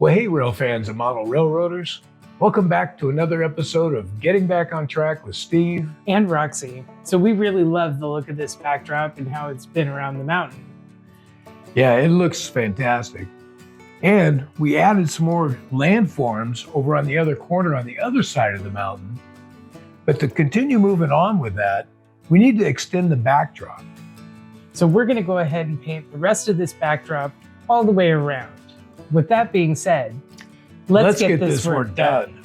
Well, hey, rail fans and model railroaders. Welcome back to another episode of Getting Back on Track with Steve and Roxy. So we really love the look of this backdrop and how it's been around the mountain. Yeah, it looks fantastic. And we added some more landforms over on the other corner on the other side of the mountain. But to continue moving on with that, we need to extend the backdrop. So we're going to go ahead and paint the rest of this backdrop all the way around. With that being said, let's get this work done.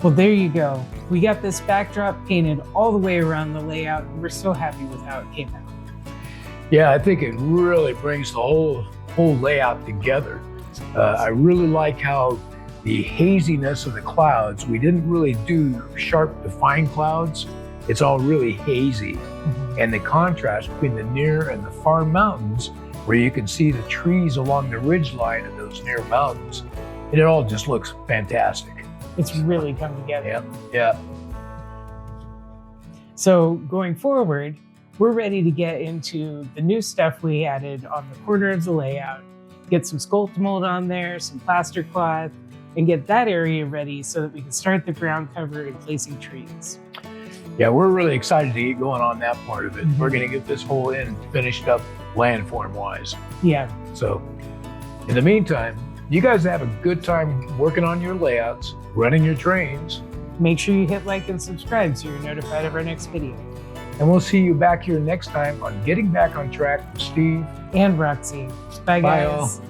Well, there you go. We got this backdrop painted all the way around the layout, and we're so happy with how it came out. Yeah, I think it really brings the whole layout together. I really like how the haziness of the clouds, we didn't really do sharp defined clouds. It's all really hazy. Mm-hmm. And the contrast between the near and the far mountains, where you can see the trees along the ridge line of those near mountains, and it all just looks fantastic. It's really come together. Yeah. So going forward, we're ready to get into the new stuff we added on the corner of the layout, get some sculpt mold on there, some plaster cloth, and get that area ready so that we can start the ground cover and placing trees. Yeah, we're really excited to get going on that part of it. We're going to get this whole end finished up landform wise. Yeah. So in the meantime, you guys have a good time working on your layouts, running your trains, Make sure you hit like and subscribe so you're notified of our next video. and we'll see you back here next time on Getting Back on Track with Steve And Roxy. Bye, Bye, guys. all.